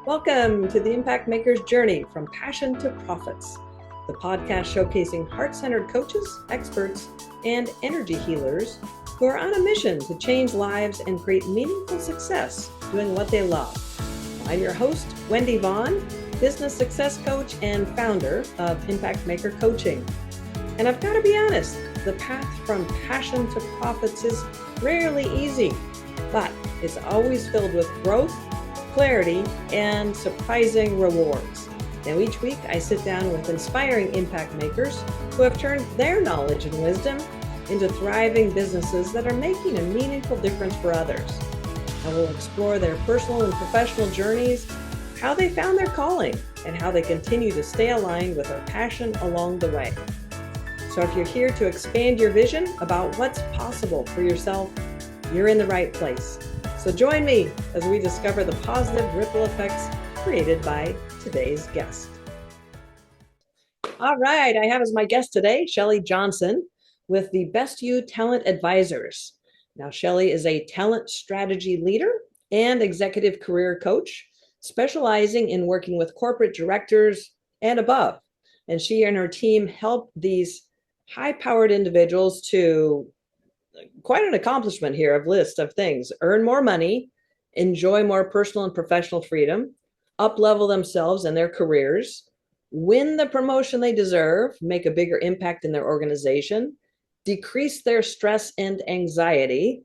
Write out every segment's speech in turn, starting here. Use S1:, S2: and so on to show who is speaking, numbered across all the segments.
S1: Welcome to the Impact Maker's Journey from Passion to Profits, the podcast showcasing heart-centered coaches, experts, and energy healers who are on a mission to change lives and create meaningful success doing what they love. I'm your host, Wendy Vaughn, business success coach and founder of Impact Maker Coaching. And I've got to be honest, the path from passion to profits is rarely easy, but it's always filled with growth, clarity, and surprising rewards. Now, each week I sit down with inspiring impact makers who have turned their knowledge and wisdom into thriving businesses that are making a meaningful difference for others. I will explore their personal and professional journeys, how they found their calling, and how they continue to stay aligned with their passion along the way. So if you're here to expand your vision about what's possible for yourself, you're in the right place. So join me as we discover the positive ripple effects created by today's guest. All right, I have as my guest today, Chelle Johnson with the Best You Talent Advisors. Now, Chelle is a talent strategy leader and executive career coach, specializing in working with corporate directors and above. And she and her team help these high-powered individuals to quite an accomplishment here of list of things: earn more money, enjoy more personal and professional freedom, up-level themselves and their careers, win the promotion they deserve, make a bigger impact in their organization, decrease their stress and anxiety,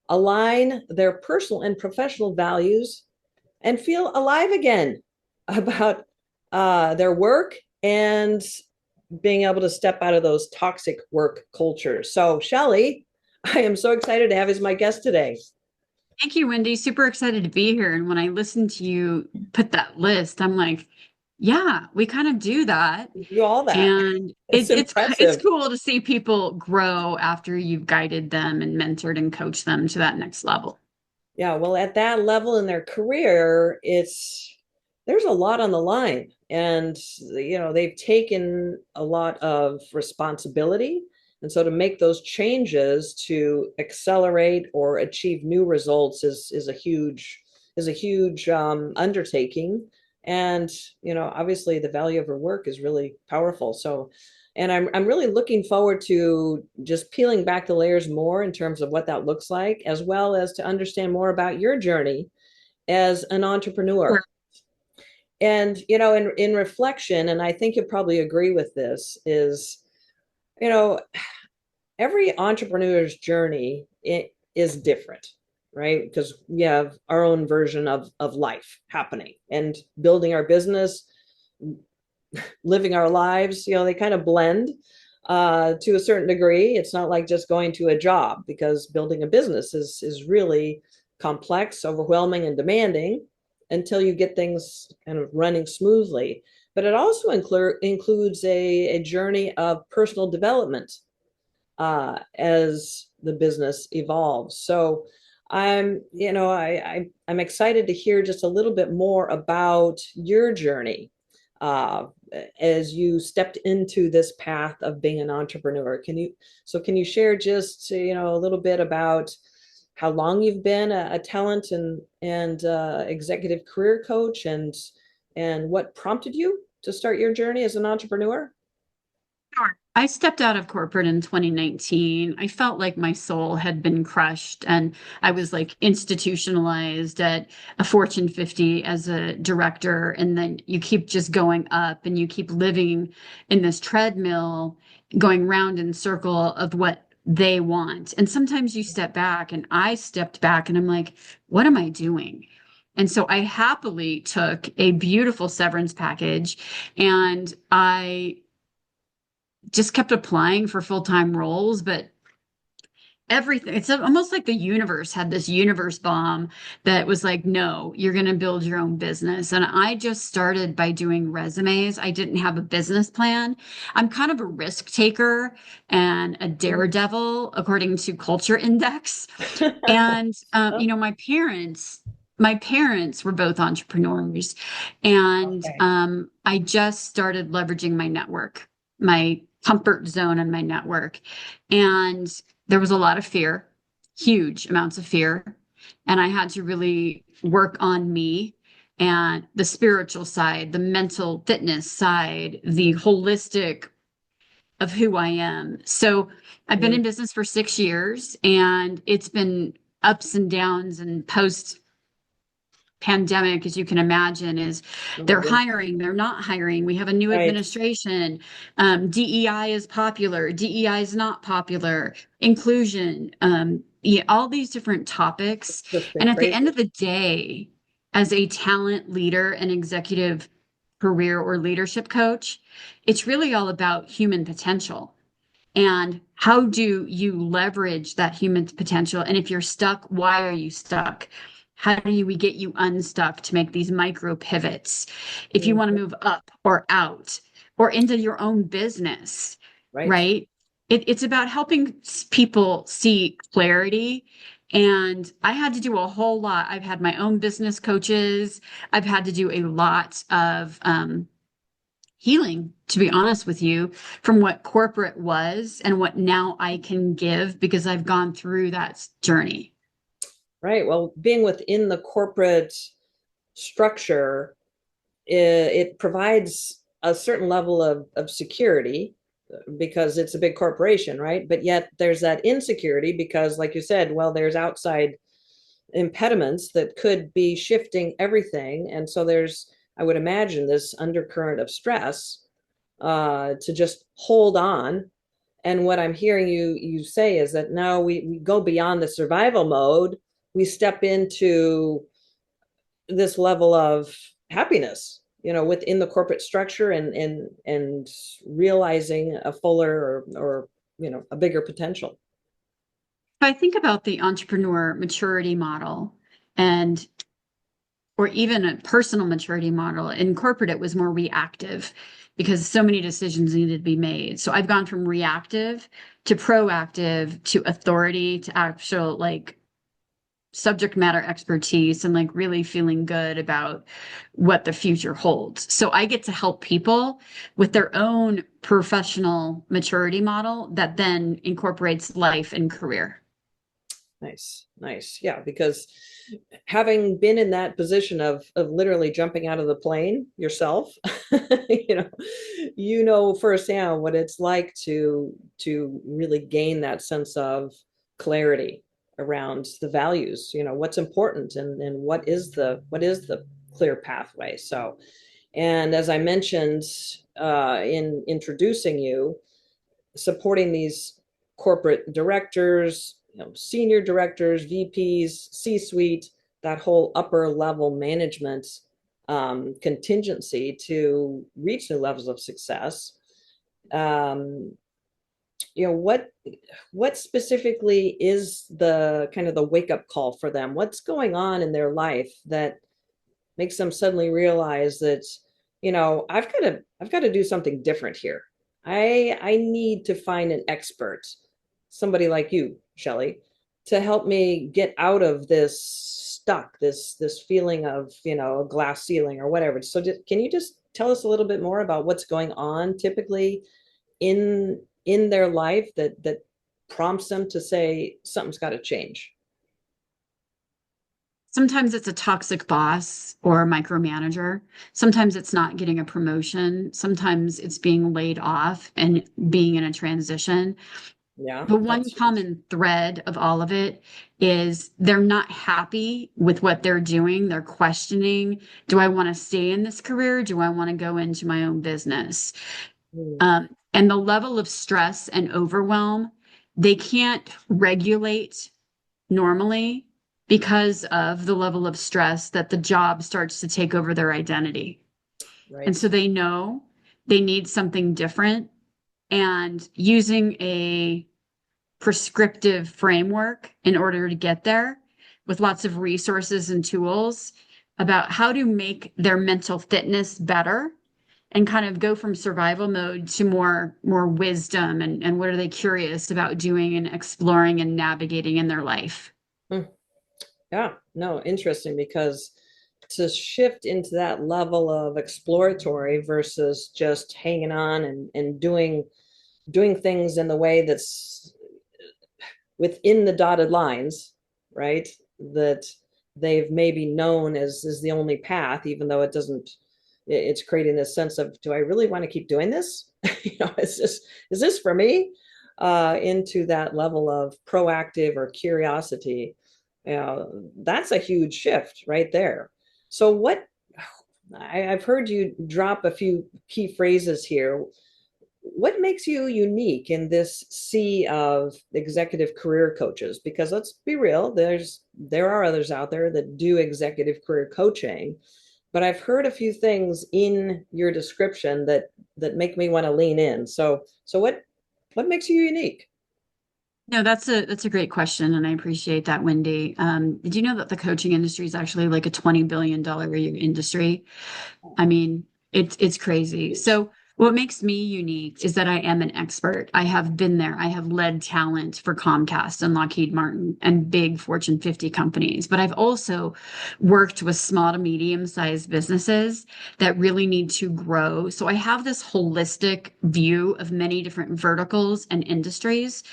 S1: align their personal and professional values, and feel alive again about their work and being able to step out of those toxic work cultures. So, Chelle, I am so excited to have as my guest today.
S2: Thank you, Wendy. Super excited to be here. And when I listened to you put that list, I'm like, yeah, we kind of do that.
S1: You do all that.
S2: And
S1: It's
S2: it's
S1: impressive.
S2: cool to see people grow after you've guided them and mentored and coached them to that next level.
S1: Yeah, well, at that level in their career, there's a lot on the line. And, they've taken a lot of responsibility. And so to make those changes to accelerate or achieve new results is a huge undertaking. And, obviously the value of her work is really powerful. So, and I'm really looking forward to just peeling back the layers more in terms of what that looks like, as well as to understand more about your journey as an entrepreneur.
S2: Sure.
S1: And, in reflection, and I think you'll probably agree with this, is, you know, every entrepreneur's journey is different, right? Because we have our own version of life happening and building our business, living our lives, they kind of blend to a certain degree. It's not like just going to a job, because building a business is really complex, overwhelming, and demanding until you get things kind of running smoothly. But it also includes a journey of personal development as the business evolves. So I'm excited to hear just a little bit more about your journey uh, as you stepped into this path of being an entrepreneur. Can you share just, a little bit about how long you've been a talent and executive career coach, and what prompted you to start your journey as an entrepreneur?
S2: Sure. I stepped out of corporate in 2019. I felt like my soul had been crushed, and I was like institutionalized at a Fortune 50 as a director. And then you keep just going up and you keep living in this treadmill, going round in circle of what they want. And sometimes you step back, and I stepped back and I'm like, what am I doing? And so I happily took a beautiful severance package, and I just kept applying for full-time roles, but everything, it's almost like the universe had this universe bomb that was like, no, you're going to build your own business. And I just started by doing resumes. I didn't have a business plan. I'm kind of a risk taker and a daredevil according to Culture Index. And my parents were both entrepreneurs, and
S1: Okay.
S2: I just started leveraging my network, my comfort zone and my network. And there was a lot of fear, huge amounts of fear. And I had to really work on me and the spiritual side, the mental fitness side, the holistic of who I am. So I've been
S1: Mm.
S2: in business for 6 years, and it's been ups and downs, and post pandemic, as you can imagine, is
S1: Oh my
S2: they're
S1: goodness.
S2: hiring, they're not hiring. We have a new
S1: Right.
S2: administration. DEI is popular, DEI is not popular, inclusion, yeah, all these different topics.
S1: Just been
S2: And at the
S1: crazy.
S2: end of the day, as a talent leader and executive career or leadership coach, it's really all about human potential. And how do you leverage that human potential? And if you're stuck, why are you stuck? How do we get you unstuck to make these micro pivots? If you want to
S1: Mhm.
S2: move up or out or into your own business,
S1: Right.
S2: right? It's about helping people see clarity. And I had to do a whole lot. I've had my own business coaches. I've had to do a lot of healing, to be honest with you, from what corporate was and what now I can give because I've gone through that journey.
S1: Right. Well, being within the corporate structure, it provides a certain level of security because it's a big corporation, right? But yet there's that insecurity because, like you said, well, there's outside impediments that could be shifting everything. And so there's, I would imagine, this undercurrent of stress to just hold on. And what I'm hearing you say is that now we go beyond the survival mode. We step into this level of happiness, within the corporate structure, and realizing a fuller or a bigger potential.
S2: If I think about the entrepreneur maturity model and or even a personal maturity model, in corporate it was more reactive because so many decisions needed to be made. So I've gone from reactive to proactive to authority to actual like subject matter expertise and like really feeling good about what the future holds. So I get to help people with their own professional maturity model that then incorporates life and career.
S1: Nice, nice. Yeah, because having been in that position of literally jumping out of the plane yourself, you know, firsthand what it's like to really gain that sense of clarity around the values, what's important, and what is the clear pathway. So, and as I mentioned in introducing you, supporting these corporate directors, senior directors, VPs, C-suite, that whole upper level management contingency to reach new levels of success. Um, what specifically is the kind of the wake up call for them? What's going on in their life that makes them suddenly realize that, I've got to do something different here. I need to find an expert, somebody like you, Shelley, to help me get out of this stuck, this feeling of, a glass ceiling or whatever. So can you just tell us a little bit more about what's going on typically in their life that prompts them to say something's got to change?
S2: Sometimes it's a toxic boss or a micromanager. Sometimes it's not getting a promotion. Sometimes it's being laid off and being in a transition.
S1: Yeah,
S2: The one
S1: that's huge.
S2: common thread of all of it is they're not happy with what they're doing. They're questioning, do I want to stay in this career? Do I want to go into my own business?
S1: Mm.
S2: And the level of stress and overwhelm, they can't regulate normally because of the level of stress that the job starts to take over their identity. And
S1: Right.
S2: so they know they need something different, and using a prescriptive framework in order to get there with lots of resources and tools about how to make their mental fitness better and kind of go from survival mode to more wisdom and what are they curious about doing and exploring and navigating in their life.
S1: Mm. Yeah, no, interesting, because to shift into that level of exploratory versus just hanging on and doing things in the way that's within the dotted lines, right? That they've maybe known as is the only path, even though it doesn't, it's creating this sense of, do I really want to keep doing this? Is this for me? Into that level of proactive or curiosity, that's a huge shift right there. So I've heard you drop a few key phrases here. What makes you unique in this sea of executive career coaches? Because let's be real, there are others out there that do executive career coaching, but I've heard a few things in your description that make me want to lean in. So what makes you unique?
S2: No, that's a great question, and I appreciate that, Wendy. Did you know that the coaching industry is actually like a $20 billion a year industry? I mean, it's crazy. So what makes me unique is that I am an expert. I have been there. I have led talent for Comcast and Lockheed Martin and big Fortune 50 companies, but I've also worked with small to medium-sized businesses that really need to grow. So I have this holistic view of many different verticals and industries,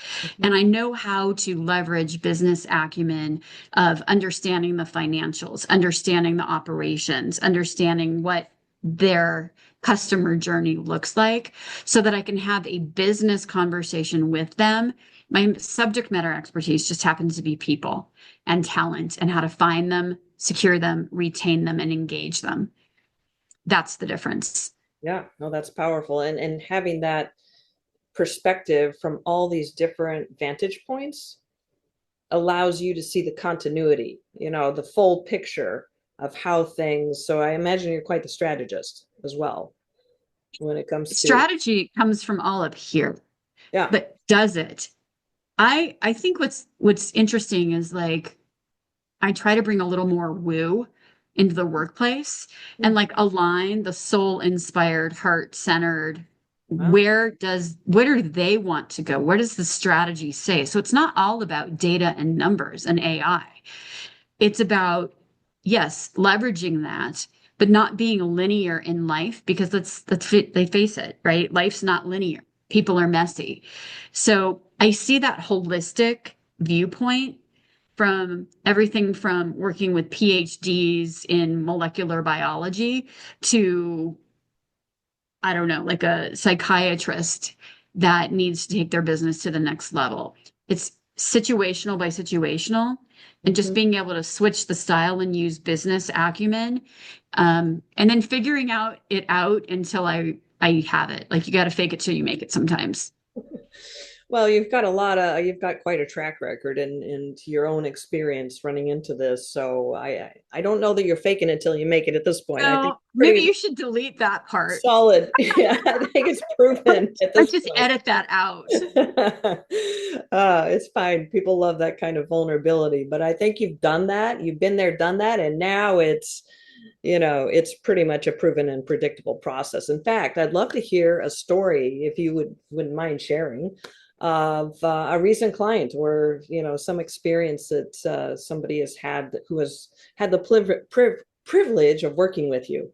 S2: and I know how to leverage business acumen of understanding the financials, understanding the operations, understanding what their customer journey looks like so that I can have a business conversation with them. My subject matter expertise just happens to be people and talent and how to find them, secure them, retain them, and engage them. That's the difference.
S1: Yeah, no, that's powerful. And having that perspective from all these different vantage points allows you to see the continuity, the full picture of how things. So I imagine you're quite the strategist as well when it comes to,
S2: Strategy comes from all up here,
S1: yeah.
S2: but does it? I think what's interesting is like I try to bring a little more woo into the workplace and like align the soul inspired, heart centered.
S1: Wow.
S2: Where do they want to go? Where does the strategy say? So it's not all about data and numbers and AI. It's about, yes, leveraging that, but not being linear in life because they face it, right? Life's not linear. People are messy. So I see that holistic viewpoint from everything from working with PhDs in molecular biology to, I don't know, like a psychiatrist that needs to take their business to the next level. It's situational by situational, and just
S1: Mhm.
S2: being able to switch the style and use business acumen, and then figuring it out until I have it. Like you got to fake it till you make it sometimes.
S1: Well, you've got quite a track record and your own experience running into this. So I don't know that you're faking it till you make it at this point. I think
S2: So maybe
S1: pretty
S2: you should delete that part.
S1: solid. Yeah, I think it's proven at
S2: Let's
S1: this
S2: just
S1: point.
S2: edit that out.
S1: It's fine. People love that kind of vulnerability, but I think you've done that. You've been there, done that, and now it's pretty much a proven and predictable process. In fact, I'd love to hear a story, if you wouldn't mind sharing, of a recent client where some experience that somebody has had who has had the privilege of working with you.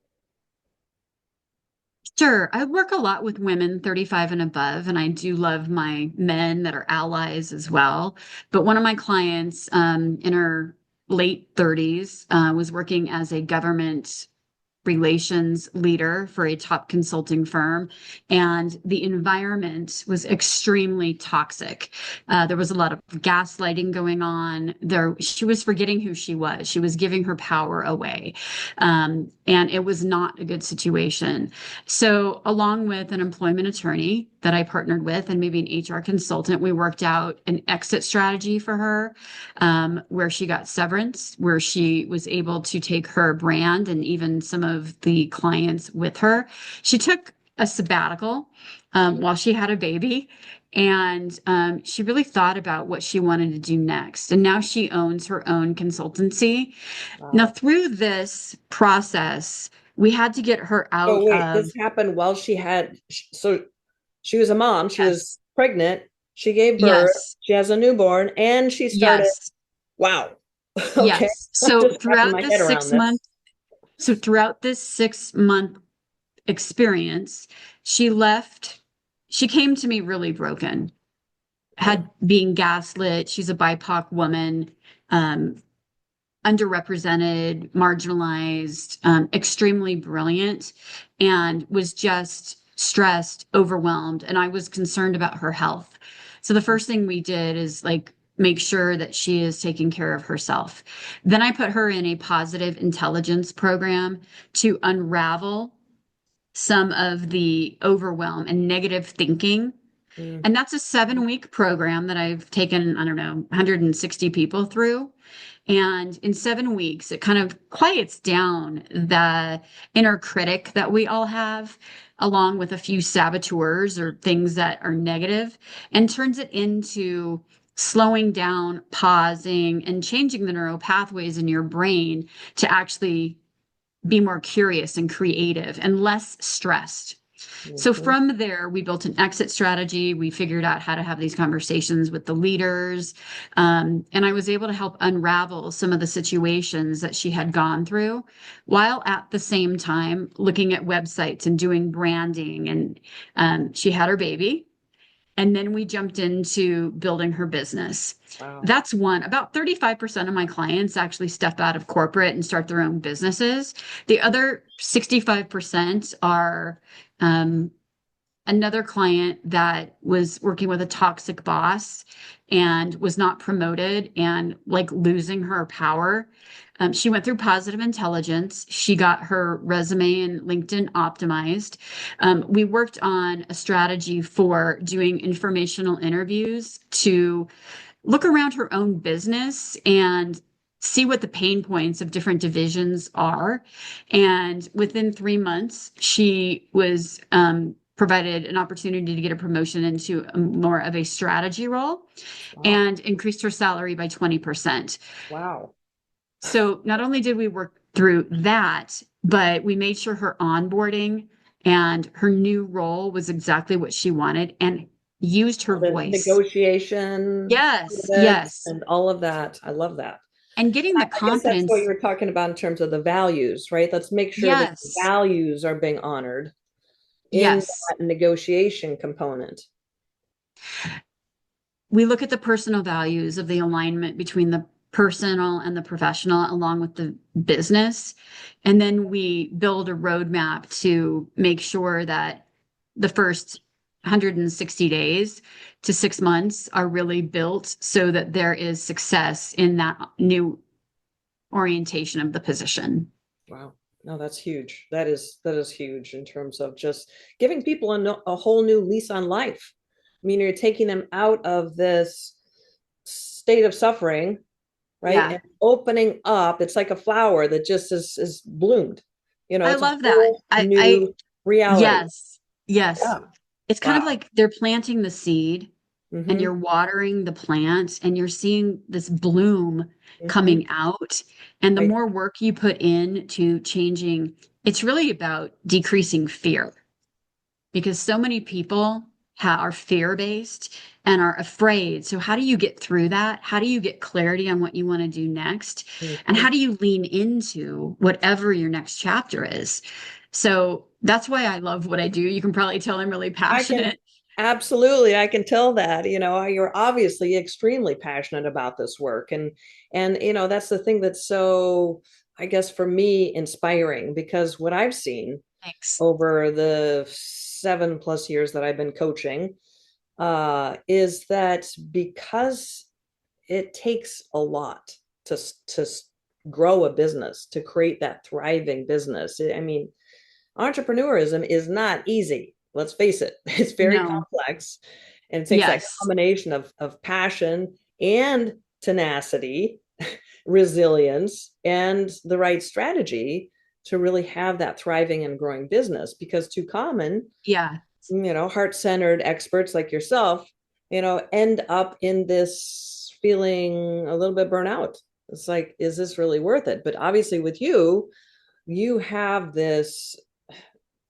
S2: Sure. I work a lot with women 35 and above, and I do love my men that are allies as well. But one of my clients, in her late 30s, was working as a government relations leader for a top consulting firm, and the environment was extremely toxic. There was a lot of gaslighting going on. She was forgetting who she was. She was giving her power away, and it was not a good situation. So, along with an employment attorney that I partnered with, and maybe an HR consultant, we worked out an exit strategy for her, where she got severance, where she was able to take her brand and even some of the clients with her. She took a sabbatical while she had a baby, and she really thought about what she wanted to do next. And now she owns her own consultancy. Now,
S1: Wow.
S2: through this process, we had to get her
S1: Oh,
S2: out
S1: wait,
S2: of,
S1: this happened while so she was a mom, she was
S2: yes,
S1: pregnant, she gave birth,
S2: yes,
S1: she has a newborn, and she started.
S2: yes,
S1: Wow. Okay.
S2: yes.
S1: I'm just wrapping my head around this.
S2: So throughout this 6 month experience, she left, she came to me really broken,
S1: Okay.
S2: had being gaslit. She's a BIPOC woman. Um, underrepresented, marginalized, extremely brilliant, and was just stressed, overwhelmed, and I was concerned about her health. So the first thing we did is like make sure that she is taking care of herself. Then I put her in a positive intelligence program to unravel some of the overwhelm and negative thinking.
S1: Mm.
S2: And that's a 7-week program that I've taken, I don't know, 160 people through. And in 7 weeks, it kind of quiets down the inner critic that we all have, along with a few saboteurs or things that are negative, and turns it into slowing down, pausing, and changing the neural pathways in your brain to actually be more curious and creative and less stressed. So
S1: Mhm.
S2: from there, we built an exit strategy. We figured out how to have these conversations with the leaders. And I was able to help unravel some of the situations that she had gone through while at the same time looking at websites and doing branding. And she had her baby. And then we jumped into building her business.
S1: Wow.
S2: That's one. About 35% of my clients actually step out of corporate and start their own businesses. The other 65% are um, another client that was working with a toxic boss and was not promoted and like losing her power. She went through positive intelligence. She got her resume and LinkedIn optimized. We worked on a strategy for doing informational interviews to look around her own business and see what the pain points of different divisions are. And within 3 months, she was provided an opportunity to get a promotion into more of a strategy role
S1: Wow.
S2: and increased her salary by 20%.
S1: Wow.
S2: So not only did we work through that, but we made sure her onboarding and her new role was exactly what she wanted and used her
S1: The
S2: voice.
S1: negotiation
S2: Yes,
S1: of it
S2: yes.
S1: and all of that. I love that.
S2: And getting the
S1: I guess that's what you
S2: confidence.
S1: were talking about in terms of the values, right? Let's make sure that the
S2: Yes,
S1: values are being honored in
S2: yes.
S1: that negotiation component.
S2: We look at the personal values of the alignment between the personal and the professional, along with the business. And then we build a roadmap to make sure that the first 160 days to 6 months are really built so that there is success in that new orientation of the position.
S1: Wow. No, that's huge. That is huge in terms of just giving people a whole new lease on life. I mean, you're taking them out of this state of suffering, right?
S2: Yeah,
S1: And opening up. It's like a flower that just is bloomed.
S2: I
S1: It's a
S2: love that.
S1: whole new reality.
S2: Yes, yes.
S1: Yeah.
S2: It's kind of
S1: Wow.
S2: like they're planting the seed and
S1: Mm-hmm.
S2: you're watering the plant and you're seeing this bloom
S1: Mm-hmm.
S2: coming out. And the
S1: Right.
S2: more work you put in to changing, it's really about decreasing fear because so many people are fear-based and are afraid. So how do you get through that? How do you get clarity on what you want to do next? And
S1: Mm-hmm.
S2: how do you lean into whatever your next chapter is? So that's why I love what I do. You can probably tell I'm really
S1: I can
S2: passionate.
S1: absolutely, I can tell that, you're obviously extremely passionate about this work. And that's the thing that's so, I guess for me, inspiring because what I've seen
S2: Thanks.
S1: over the 7+ years that I've been coaching is that because it takes a lot to grow a business, to create that thriving business. I mean, entrepreneurism is not easy. Let's face it, it's very
S2: No.
S1: complex. And it takes that
S2: Yes.
S1: combination of passion and tenacity, resilience, and the right strategy to really have that thriving and growing business. Because too common,
S2: Yeah.
S1: heart-centered experts like yourself, end up in this feeling a little bit burnout. It's like, is this really worth it? But obviously with you, you have this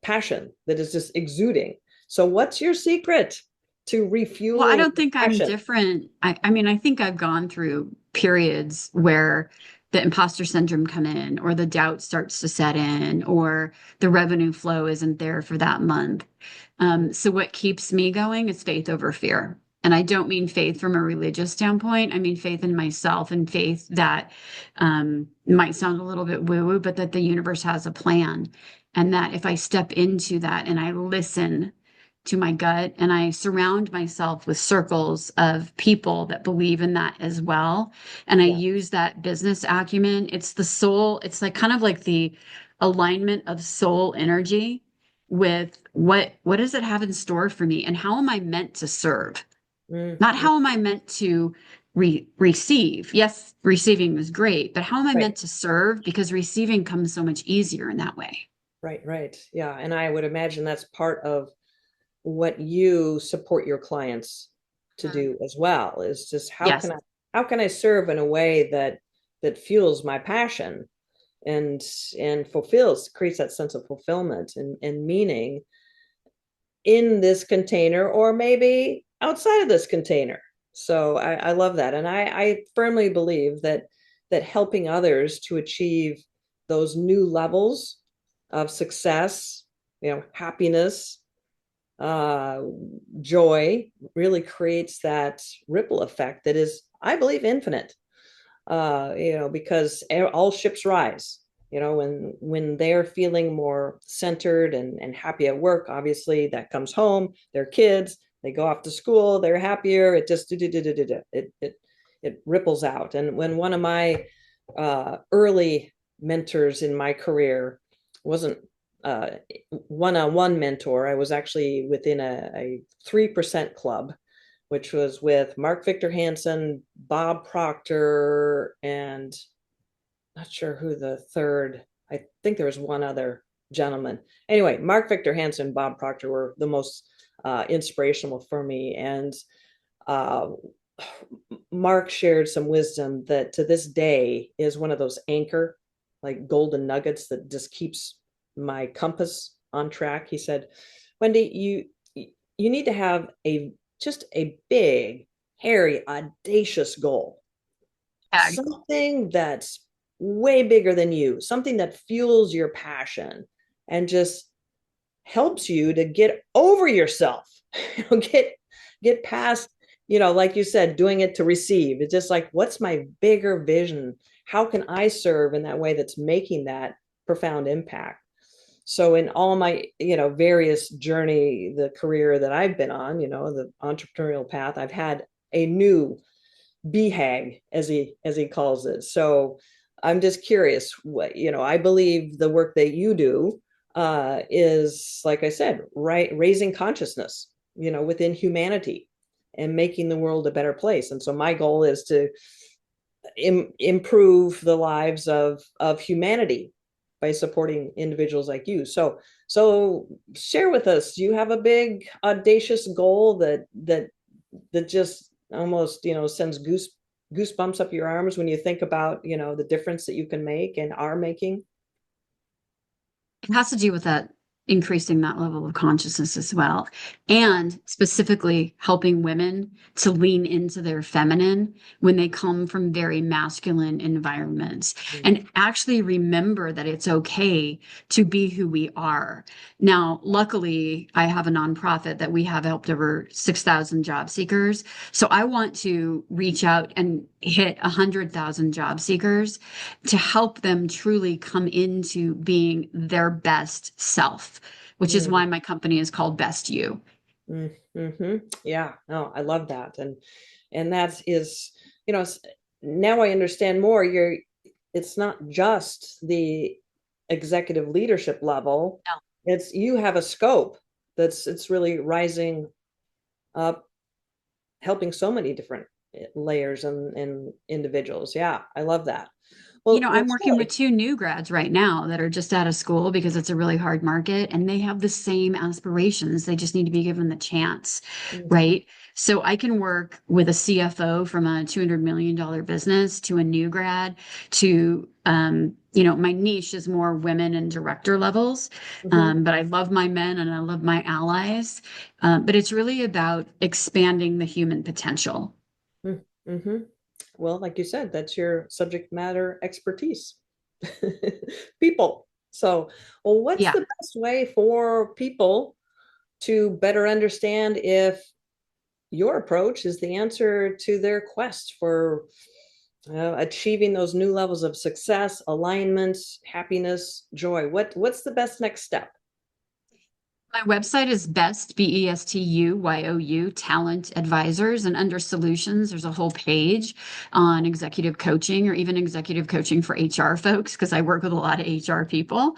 S1: passion that is just exuding. So what's your secret to
S2: Well, I
S1: refueling
S2: don't think I'm
S1: passion?
S2: different. I mean, I think I've gone through periods where the imposter syndrome come in, or the doubt starts to set in, or the revenue flow isn't there for that month. So what keeps me going is faith over fear. And I don't mean faith from a religious standpoint. I mean faith in myself and faith that might sound a little bit woo-woo, but that the universe has a plan. And that if I step into that and I listen to my gut and I surround myself with circles of people that believe in that as well, and I
S1: Yeah.
S2: use that business acumen, it's the soul, it's like kind of like the alignment of soul energy with what does it have in store for me and how am I meant to serve?
S1: Mm,
S2: Not
S1: mm,
S2: how am I meant to receive? Yes, receiving is great, but how am I
S1: right.
S2: meant to serve? Because receiving comes so much easier in that way.
S1: Right. Right. Yeah. And I would imagine that's part of what you support your clients to
S2: Mm.
S1: do as well, is just
S2: Yes.
S1: how can I serve in a way that fuels my passion and fulfills, creates that sense of fulfillment and meaning in this container or maybe outside of this container. So I love that. And I firmly believe that helping others to achieve those new levels of success, happiness, uh, joy really creates that ripple effect that is, I believe, infinite. Because all ships rise. When they're feeling more centered and happy at work, obviously that comes home, their kids, they go off to school, they're happier. It just it ripples out. And when one of my early mentors in my career wasn't uh, one-on-one mentor, I was actually within a 3% club, which was with Mark Victor Hansen, Bob Proctor, and not sure who the third. I think there was one other gentleman. Anyway, Mark Victor Hansen, Bob Proctor were the most inspirational for me. And uh, Mark shared some wisdom that to this day is one of those anchor, like golden nuggets that just keeps my compass on track. He said, Wendy, you need to have just a big, hairy, audacious goal.
S2: Tag.
S1: Something that's way bigger than you, something that fuels your passion and just helps you to get over yourself. Get past, like you said, doing it to receive. It's just like, what's my bigger vision? How can I serve in that way that's making that profound impact? So in all my, various journey, the career that I've been on, the entrepreneurial path, I've had a new BHAG, as he calls it. So I'm just curious, what, I believe the work that you do is, like I said, right, raising consciousness, within humanity and making the world a better place. And so my goal is to improve the lives of humanity by supporting individuals like you. So share with us, do you have a big audacious goal that just almost, sends goosebumps up your arms when you think about, the difference that you can make and are making?
S2: It has to do with that increasing that level of consciousness as well. And specifically helping women to lean into their feminine when they come from very masculine environments and actually remember that it's okay to be who we are. Now, luckily, I have a nonprofit that we have helped over 6,000 job seekers. So I want to reach out and hit 100,000 job seekers to help them truly come into being their best self, which is why my company is called Best You.
S1: Mm-hmm. Yeah, no, I love that. And that is, now I understand more. It's not just the executive leadership level.
S2: No.
S1: It's, you have a scope it's really rising up, helping so many different layers and individuals. Yeah, I love that.
S2: I'm
S1: Well,
S2: working with
S1: Chelle,
S2: two new grads right now that are just out of school because it's a really hard market and they have the same aspirations. They just need to be given the chance,
S1: mhm,
S2: right? So I can work with a CFO from a $200 million business to a new grad to, my niche is more women and director levels.
S1: mhm,
S2: But I love my men and I love my allies. But it's really about expanding the human potential.
S1: mhm. Well, like you said, that's your subject matter expertise. People. So, well, what's
S2: Yeah.
S1: the best way for people to better understand if your approach is the answer to their quest for achieving those new levels of success, alignment, happiness, joy. What's the best next step?
S2: My website is best, BESTUYOU, Talent Advisors. And under solutions, there's a whole page on executive coaching or even executive coaching for HR folks, because I work with a lot of HR people.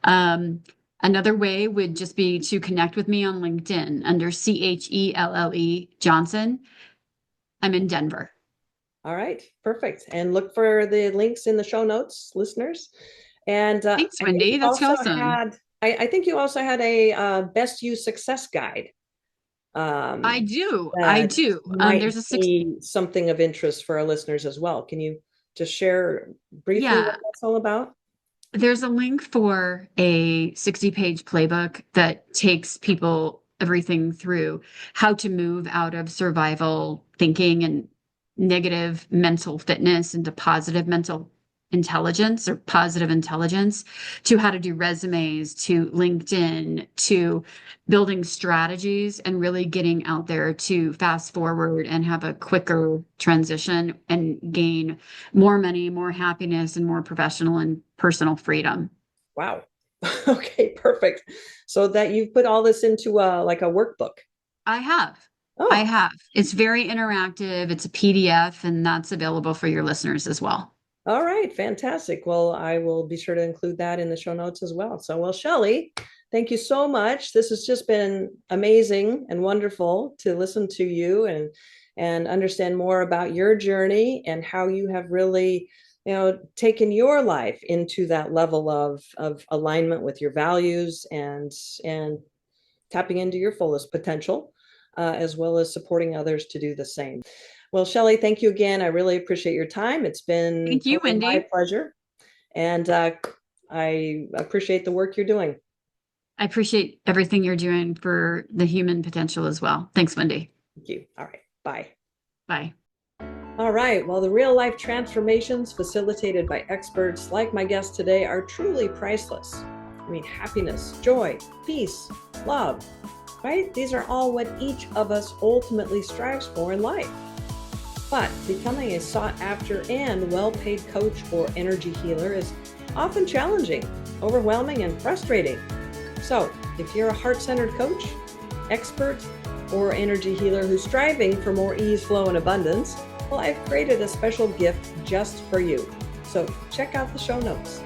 S2: Another way would just be to connect with me on LinkedIn under CHELLE Johnson. I'm in Denver.
S1: All right, perfect. And look for the links in the show notes, listeners. And
S2: Thanks,
S1: I think
S2: Wendy.
S1: you
S2: That's
S1: also
S2: awesome.
S1: had, I think you also had a best you success guide
S2: I
S1: um,
S2: do. I
S1: that
S2: do.
S1: might
S2: There's a six.
S1: be something of interest for our listeners as well. Can you just share briefly what
S2: Yeah.
S1: that's all about?
S2: There's a link for a 60-page playbook that takes people everything through how to move out of survival thinking and negative mental fitness into positive mental intelligence or positive intelligence, to how to do resumes, to LinkedIn, to building strategies and really getting out there to fast forward and have a quicker transition and gain more money, more happiness, and more professional and personal freedom.
S1: Wow. Okay, perfect. So that you've put all this into like a workbook.
S2: I have. I
S1: Oh,
S2: have. It's very interactive. It's a PDF, and that's available for your listeners as well.
S1: all right, fantastic. Well, I will be sure to include that in the show notes as well. So, well, Chelle, thank you so much. This has just been amazing and wonderful to listen to you and understand more about your journey and how you have really, taken your life into that level of alignment with your values and tapping into your fullest potential, as well as supporting others to do the same. Well, Chelle, thank you again. I really appreciate your time. It's been
S2: Thank you,
S1: totally my
S2: Wendy.
S1: pleasure. And I appreciate the work you're doing.
S2: I appreciate everything you're doing for the human potential as well. Thanks, Wendy.
S1: Thank you. All right. Bye.
S2: Bye.
S1: All right. Well, the real life transformations facilitated by experts like my guest today are truly priceless. I mean, happiness, joy, peace, love, right? These are all what each of us ultimately strives for in life. But becoming a sought after and well paid coach or energy healer is often challenging, overwhelming, and frustrating. So, if you're a heart centered coach, expert, or energy healer who's striving for more ease, flow, and abundance, well, I've created a special gift just for you. So, check out the show notes.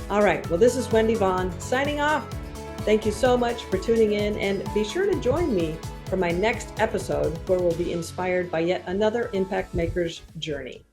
S1: All right, well, this is Wendy Vaughn signing off. Thank you so much for tuning in, and be sure to join me for my next episode where we'll be inspired by yet another impact maker's journey.